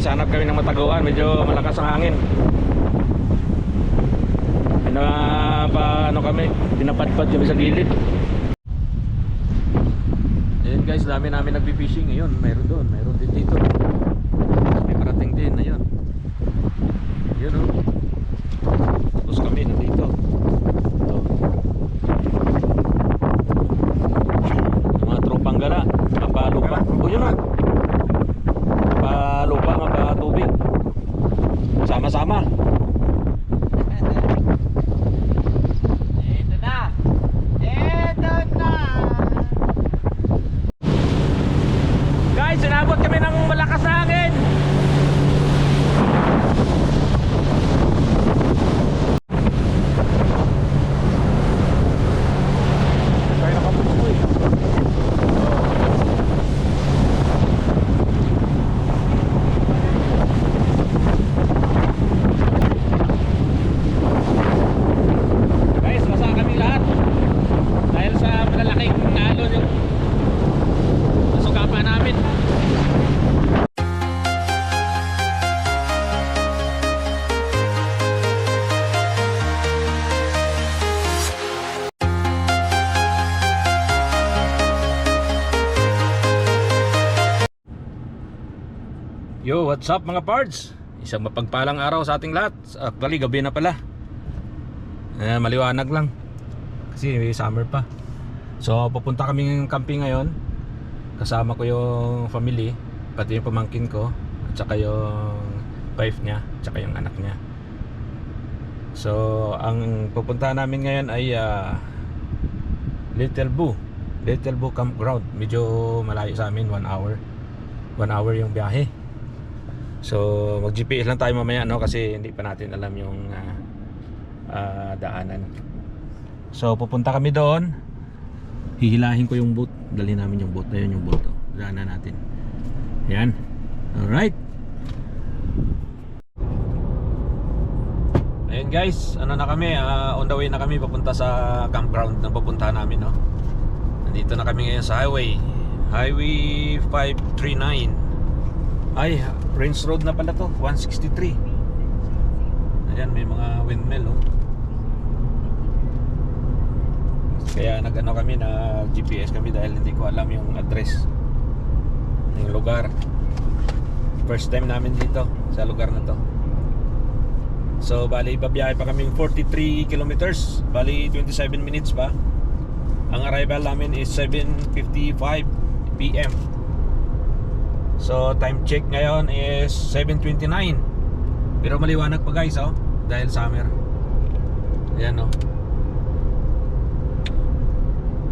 guys, hanap kami ng mataguan. Medyo malakas ang hangin. Ano kami, pinapadpad kami sa gilid. Ayan guys, dami namin nagpi-fishing ngayon. Mayroon doon, mayroon din dito. May parating din, ayun. Ayun o. Tapos kami nandito. Ito. Mga tropang gala, mapalupa. O yun o. Mapalupa, mapatubig. Sama-sama. Guys, sinabot kami ng malakas na hangin. Kaya nakapupo eh. Guys, basa kami lahat. Dahil sa malalaking alon yung nasugapan namin. Yo, what's up mga pards? Isang mapagpalang araw sa ating lahat. Actually, gabi na pala. Maliwanag lang kasi may summer pa. So, pupunta kami ng camping ngayon. Kasama ko yung family, pati yung pamangkin ko, at saka yung wife niya, at saka yung anak niya. So, ang pupuntahan namin ngayon ay Little Boo Campground. Medyo malayo sa amin, 1 hour. 1 hour yung biyahe. So, mag-GPS lang tayo mamaya, no? Kasi hindi pa natin alam yung daanan. So, pupunta kami doon. Hihilahin ko yung boat. Dalhin namin yung boat. Ayun yung boat. Daanan natin. Ayan. Alright. Ayan guys. Ano na kami? On the way na kami papunta sa campground na pupuntahan namin, no? Nandito na kami ngayon sa highway. Highway 539. Ay, Range Road na pala to, 163. Ayan, may mga windmill, oh. Kaya nag-ano kami, na GPS kami dahil hindi ko alam yung address, yung lugar. First time namin dito sa lugar na to. So, bali, babiyahe pa kami 43 kilometers. Bali, 27 minutes pa. Ang arrival namin is 7:55 PM. So time check ngayon is 7:29. Pero maliwanag pa guys, oh, dahil summer. Ayan, oh.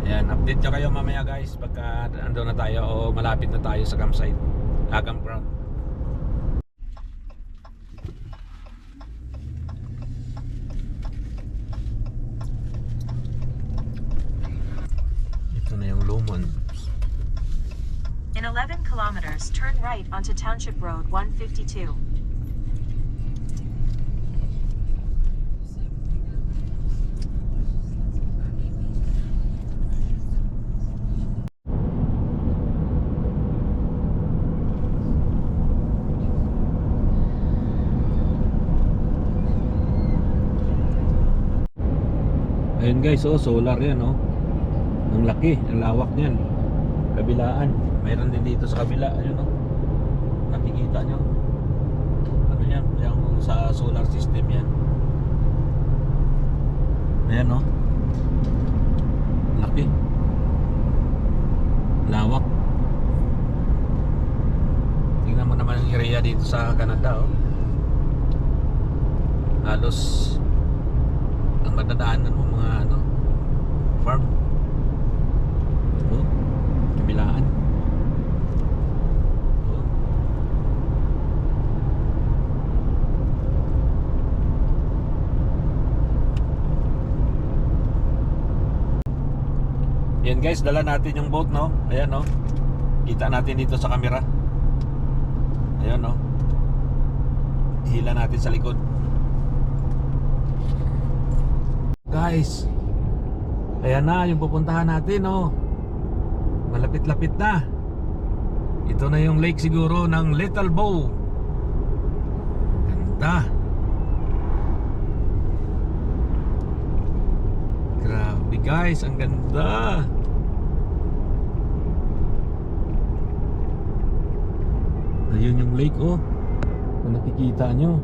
Ayan, update nyo kayo mamaya guys pagka ando na tayo o malapit na tayo sa campsite, campground. Ito na yung Lumon. In 11 kilometers, turn right onto Township Road 152. Ayun guys, oh, solar yan, oh. Ang laki, ang lawak niyan. Kabilaan. Mayroon din dito sa kabila, ayun, oh. Nakikita nyo. Ano yan? Yung sa solar system yan. Ayan, oh. Laki. Lawak. Tingnan mo naman yung area dito sa Canada, oh. Halos ang madadaanan mo mga ano, farm. Oh, kabilaan. Oh. Yan guys, dala natin yung boat, no? Ayan, no? Kita natin dito sa camera. Ayan, no? Hila natin sa likod. Guys, ayan na yung pupuntahan natin, oh. Malapit-lapit na. Ito na yung lake siguro ng Little Boo. ganda. Grabe guys, ang ganda. Ayun yung lake oh. Kung nakikita nyo.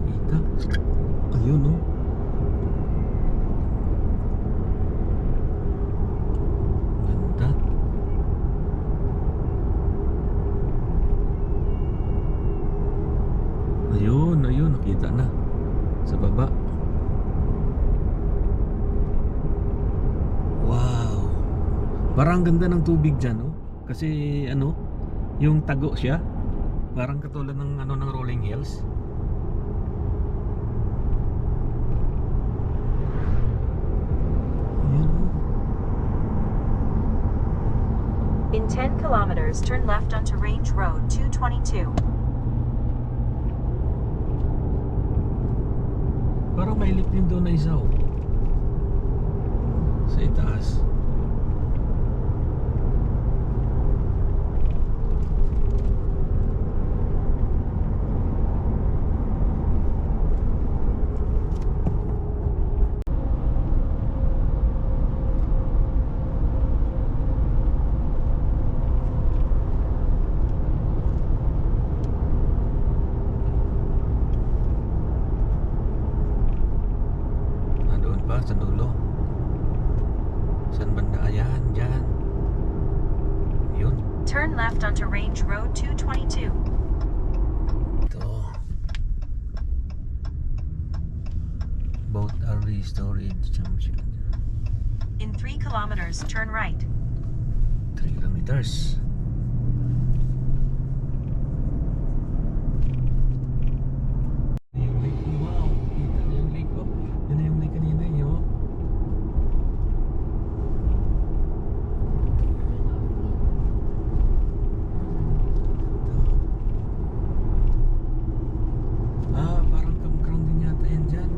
Makita. Ayun oh. Ganda. Ayun, nakita na. Sa baba. Wow. Parang ganda ng tubig dyan, no? Kasi ano, yung tago siya. Parang katulad ng ano ng Rolling Hills. Ayan, oh. In 10 kilometers, turn left onto Range Road 222. Parang mailip din doon na isa, oh. Sa itaas. Sa dulo. Saan banda? Ayan, dyan. Yun. Turn left onto Range Road 222. Ito. Both are restored. In 3 kilometers, turn right. 3 kilometers. Yung lake, wow. Kita na yung lake, oh. Yun na yung lake kanina, yun. Parang campground din yata yan dyan.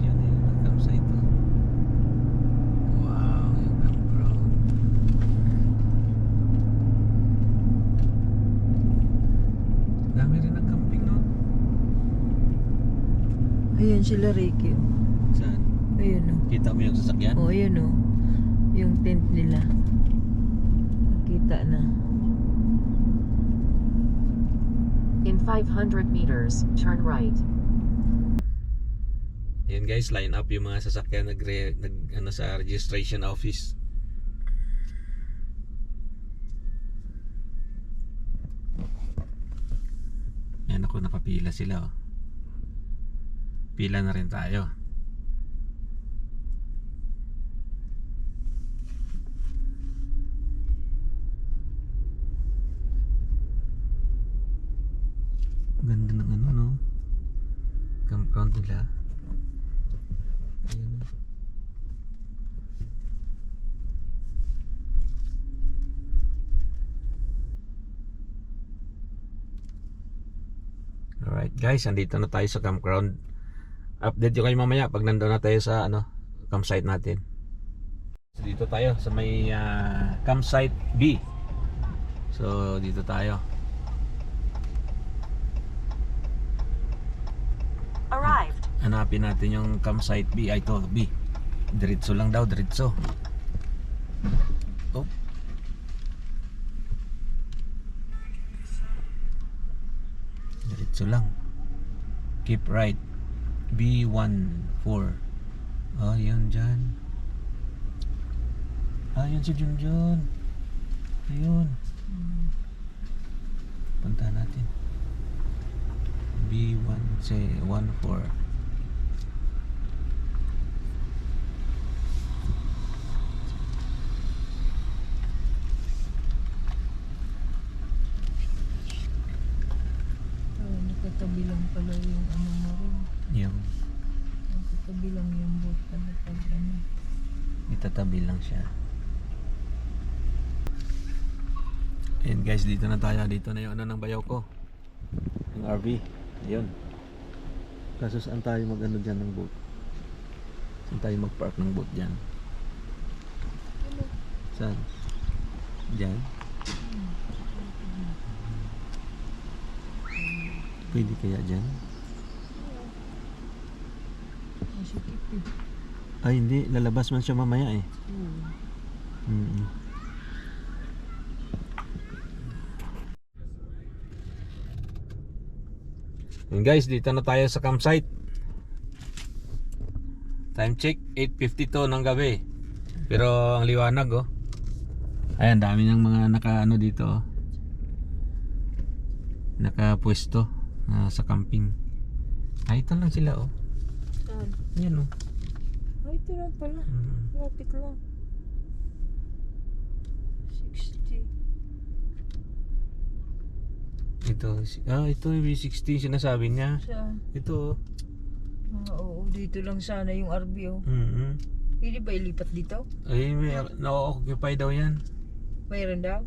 Yan na yung campsite, oh. Wow, yung campground. Dami rin ng camping, no? Ayan sila, Ricky. Saan? Ayun o. Kita mo yung sasakyan? Oh, ayun o. Yung tent nila. Nakita na. In 500 meters, turn right. Yan guys, line up yung mga sasakyan ano, sa registration office. Yan ako, nakapila sila, oh. Pila na rin tayo. Ganda ng ano, no? Campground nila. Ayun, oh. Alright guys, andito na tayo sa campground. Update ko kayo mamaya pag nandoon na tayo sa ano, campsite natin. So, dito tayo sa may campsite B. So dito tayo. Arrived. Hanapin natin yung campsite B. Ay, ito, B. Diretso lang daw, diretso. Oh. Diretso lang. Keep right. B14. Oh, yun dyan. Yun si Junjun. Ayun. Punta natin. B14. Nakatabi lang pala yung ano mo rin. Yung Nakatabi lang yung boat pala pag ano. itatabi lang siya. Ayan guys, dito na tayo. Dito na yung ano ng bayaw ko. Yung RV. Ayun. Kaso saan tayo mag ano dyan ng boat? Saan tayo mag park ng boat dyan? Saan? Dyan? Pwede kaya dyan? Masikip eh. Ay hindi, lalabas man siya mamaya eh. And guys, dito na tayo sa campsite. Time check 8:52 ng gabi. Pero ang liwanag oh. Ayan, dami ng mga naka-ano dito oh. Nakapwesto sa camping. Ay, ito lang sila oh. Saan? Yan oh. Ay, ito lang pala. Lapit lang. 60. Ito, ito yung V60 sinasabi niya. Saan? Ito oh. Oo, dito lang sana yung RV oh. Pwede ba ilipat dito? Ay, may na-occupy daw yan. Mayroon daw?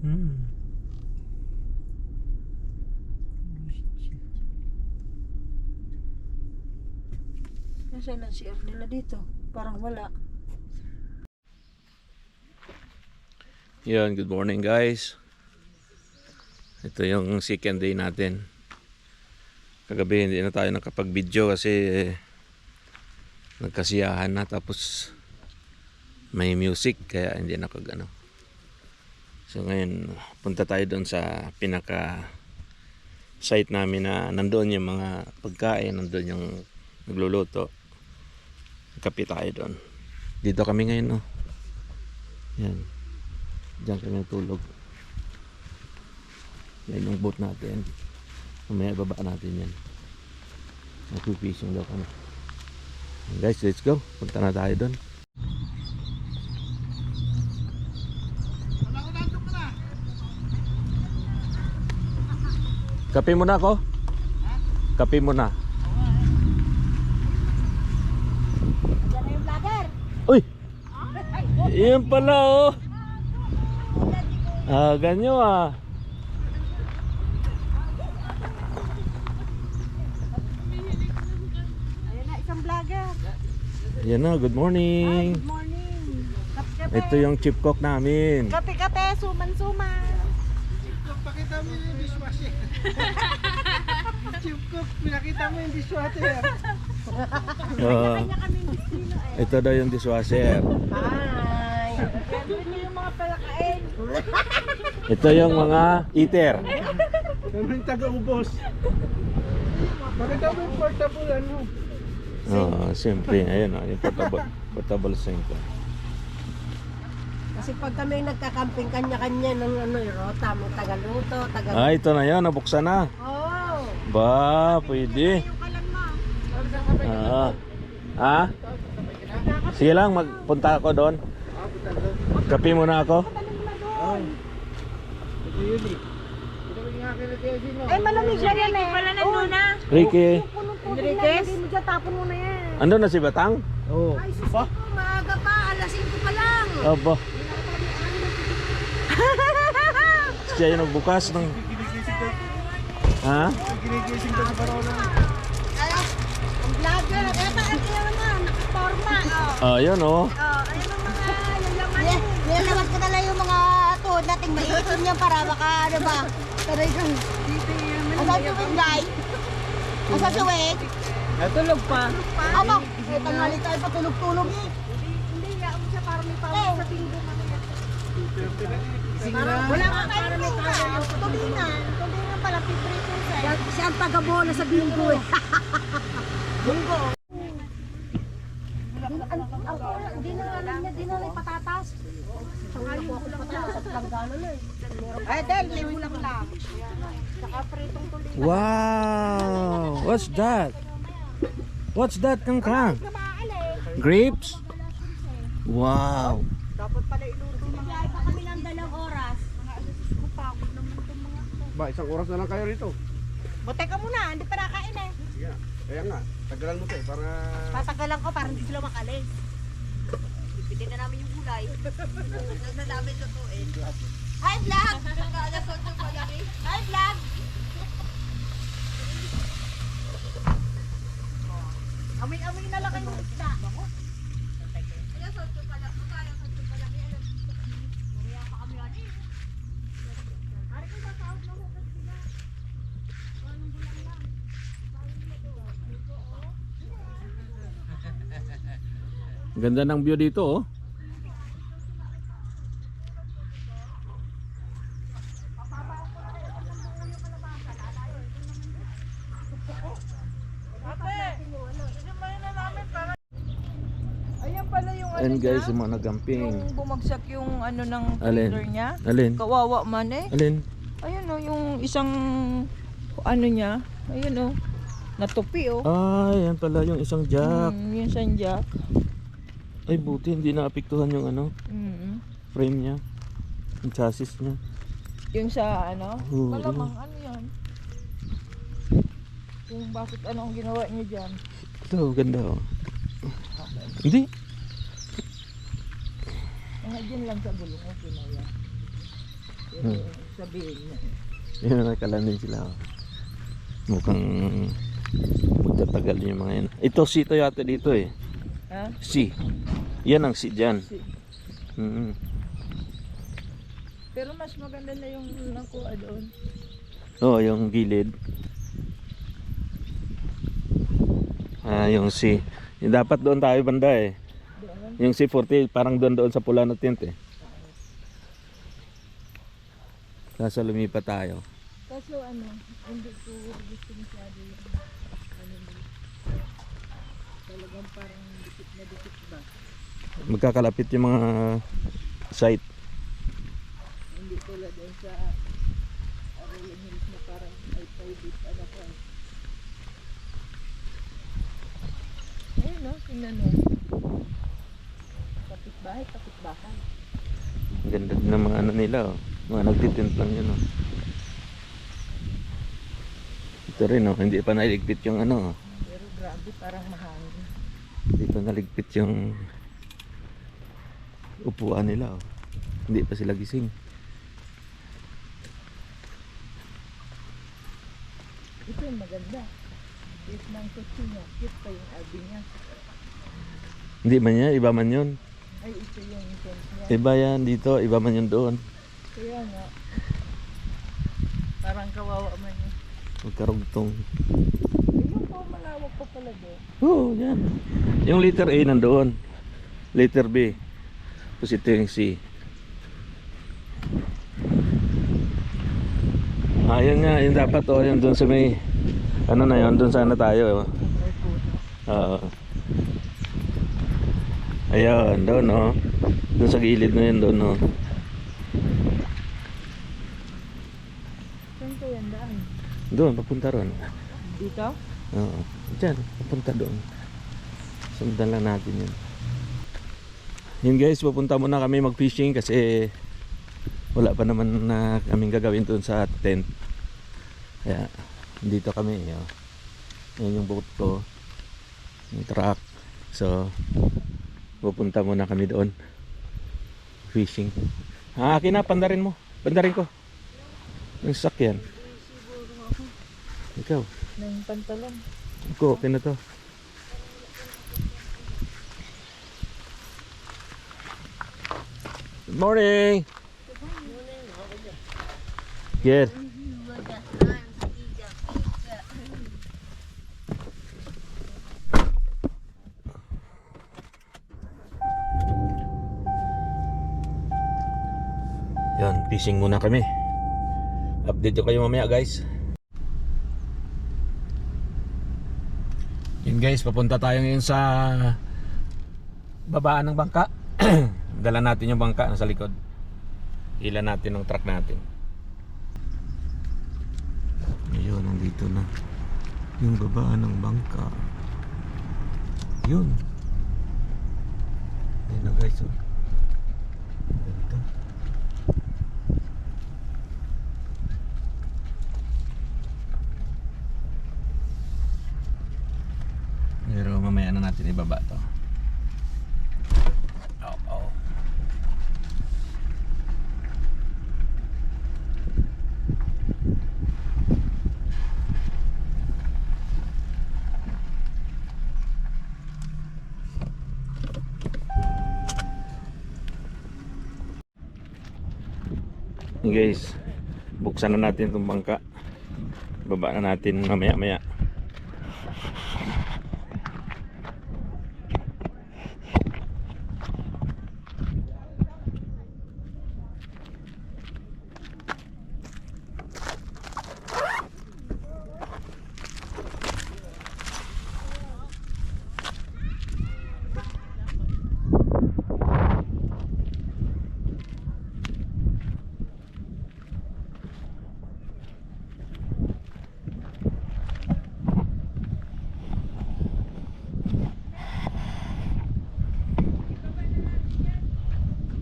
Nasaan ang CR nila dito? Parang wala. Yan, good morning guys. Ito yung second day natin. Kagabi hindi na tayo nakapag-video kasi nagkasiyahan na, tapos may music kaya hindi na kagano. So ngayon punta tayo doon sa pinaka site namin na nandoon yung mga pagkain, nandoon yung nagluluto. Kape tayo doon. Dito kami ngayon no. Yan. Diyan kami tulog. Yan yung boat natin. Mamaya baba natin yan. Nag-fishing daw kami. Guys, let's go. Punta na tayo doon. Kape muna ako. Kape muna. Yan na yung vlogger. Uy! Yan pala oh. Ganyo ah. Ayun na, isang vlogger. Yan na, good morning. Good morning. Kape-kape. Ito yung chief cook namin. Kape-kape, suman-suman. Pakita mo yung dishwasher. Chief cook, pinakita mo yung dishwasher. Kanya kaming destino eh. Ito daw yung dishwasher. Ay. Yan niyo yung mga palakain. Ito yung mga eater. Ano yung taga-ubos? Pakita mo yung portable ano. Siyempre, ayun oh, yung portable sink. Kasi pag kami nagkakamping, kanya-kanya ng ano, yung rota. May tagaluto, Ito na yan, nabuksan na. Oh. Ba, pwede. Yung kalan mo. Sige lang, magpunta ako doon. Kape muna ako. Ito yun eh. Ito yung akin na tayo sino. Eh, malamig siya yan eh. Wala na nuna. Ricky, Enriquez? Hindi mo dyan, tapon mo na yan. ando na si Batang? Oo. Ay, sus ko, maaga pa. Alas 5 pa lang. Aba. Siya yung nagbukas ng... Ha? Ginigising ko sa Barona. Ang vlogger. Eh, bakit yun naman? Nakaporma. Oh. Ayun oh. Ayun ang mga yalaman. Nilalabas ko na lang yung mga tuhod nating maiitin niya para baka ano ba. Taray kang. Asan si Wing, guys? Asan si Wing? Natulog pa. Aba, eh, tanghali tayo patulog-tulog eh. Hindi, yaon siya para may pawis sa tinggo. Wala ka kayo tulingan. Tulingan pala, piprito siya. Siya ang taga-bola sa bingo eh. Bingo. Hindi na alam niya, di na lang patatas. Sangayon ko lang patatas at langgana na eh. Ay, Del, libo lang lang. Saka pritong tulingan. Wow! What's that? What's that, Kangkang? Na maaali. Grapes? Wow! Dapat pala iluto mga pa kami ng 2 oras. Mga alas ko pagod naman itong mga to. Ba, isang oras na lang kayo rito. Buti ka muna, hindi pa nakain eh. Yeah. Kaya nga, tagalan mo tayo para... Tatagalan ko para hindi sila makalis. Pipili na namin yung gulay. Huwag na namin lutuin. Hi vlog! Hi vlog! Amoy-amoy na lang kayo ng isda. Ayan, sotso pala. Kaya sotso pala. Mamaya pa kami yan eh. Hari ko sa sahod na hukas sila. Anong bulang lang. Ganda ng view dito oh. Ayan pala yung ano And guys, niya. yung mga nagamping. Yung bumagsak yung ano ng Alin? trailer niya. Alin? Kawawa man eh. Alin? Ayun oh, yung isang ano niya. Ayun oh. Natupi oh. Ah, yan pala yung isang jack. Yung sanjak. Ay buti hindi naapektuhan yung ano, frame niya. Yung chassis niya. Yung sa ano. Oo. Malamang ano yan. Yung bakit ano ang ginawa niyo dyan. Ito, ganda oh. Hindi. Mga dyan lang sa gulong ko kinaya. Pero sabihin niya. Yan, nakalanin sila oh. Mukhang magtatagal yung mga yan. Ito C to yata dito eh. Ha? C. Yan ang C dyan. Si- Mm. Pero mas maganda na yung nakuha doon. Oh, yung gilid. Ah, yung C. Yung dapat doon tayo banda eh. Doon. Yung C40 parang doon sa pula na tent eh. Kaso lumipat tayo. Kaso ano, hindi ko gusto masyado yung ano dito. Talagang parang dikit na dikit ba? Magkakalapit yung mga site. Hindi tulad din sa Arroyo Hills na parang ay private ano ko. Ayun no, tingnan mo. Kapitbahay, kapitbahay. Ang ganda din ng mga ano nila oh. Mga nagtitent lang yun oh. Ito rin oh, hindi pa naligpit yung ano oh. Pero grabe, parang mahangin. Hindi pa naligpit yung upuan nila oh. Hindi pa sila gising. Ito yung maganda. Cute ng kutsi niya. Cute pa yung RV niya. Hindi man yan, iba man yun. Ay, ito yung tent niya. Iba yan dito, iba man yun doon. Kaya nga. Parang kawawa man yun. Magkarugtong. Ayun po, malawak pa pala doon. Oo, yan. Yung letter A nandoon. Letter B. Tapos ito yung C. Ayun nga, yung dapat oh, yung doon sa may ano na yun, doon sana tayo. Oh. Ay, puno. Oo. Ayun, doon oh. Doon sa gilid na yun, doon oh. Saan ko yan daan? Doon, papunta ron. Dito? Oo. Diyan, papunta doon. Sundan lang natin yun. Yun guys, papunta muna kami mag-fishing kasi wala pa naman na kaming gagawin doon sa tent. Kaya dito kami. Oh. Yan yung boat ko. Yung truck. So, pupunta muna kami doon. Fishing. Akin na, pandarin mo. Pandarin ko. Yung sasakyan. Ikaw. Ng pantalon. Ako, okay na to. Good morning. Good. Yan, fishing muna kami. Update ko kayo mamaya guys. Yun guys, papunta tayo ngayon sa babaan ng bangka. Dala natin yung bangka nasa likod. Ilan natin ng truck natin. Ayun, nandito na yung babaan ng bangka. Yun. Ayun na guys oh. Ganito. Pero mamaya na natin ibaba to. Oh. Okay guys, buksan na natin itong bangka. Baba na natin mamaya.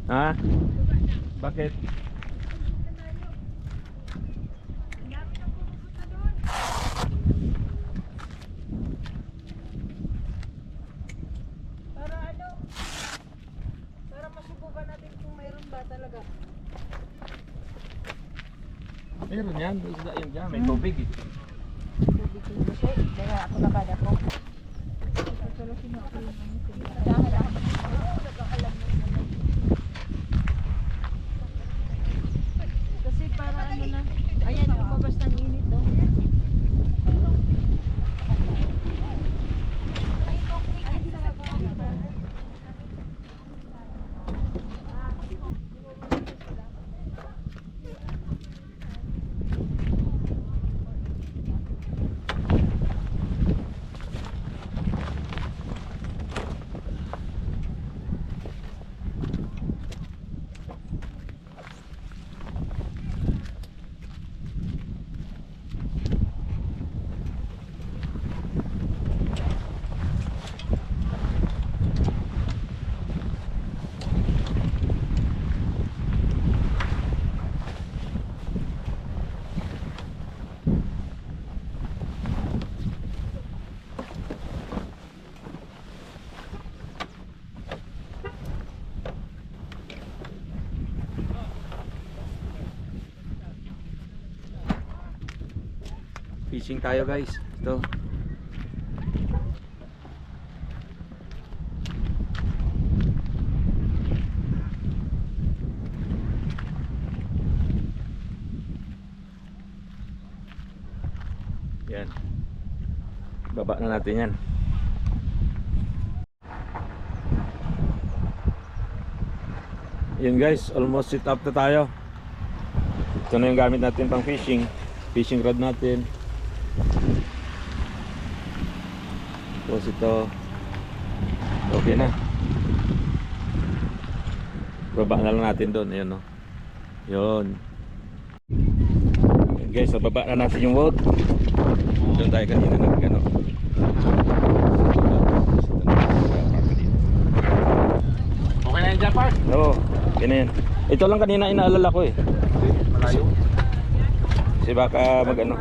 Ha? Bakit? Para ano? Para masubukan natin kung mayroon ba talaga. Meron yan. Isda yan dyan. May tubig eh. Kaya ako nakada po. Kasi para ano na. Ayan, lumabas ng init oh. Fishing tayo guys. Ito. Yan. Baba na natin yan. Yan guys, almost sit up na tayo. Ito na yung gamit natin pang fishing. Fishing rod natin. Tapos ito. Okay na. Baba na lang natin doon. Ayun no. Yun. Yan guys, so baba na natin yung boat. Doon tayo kanina nag-ano. Okay na yan dyan, Park? Oo, okay na yan. Ito lang kanina inaalala ko eh. Malayo. Kasi baka mag-ano.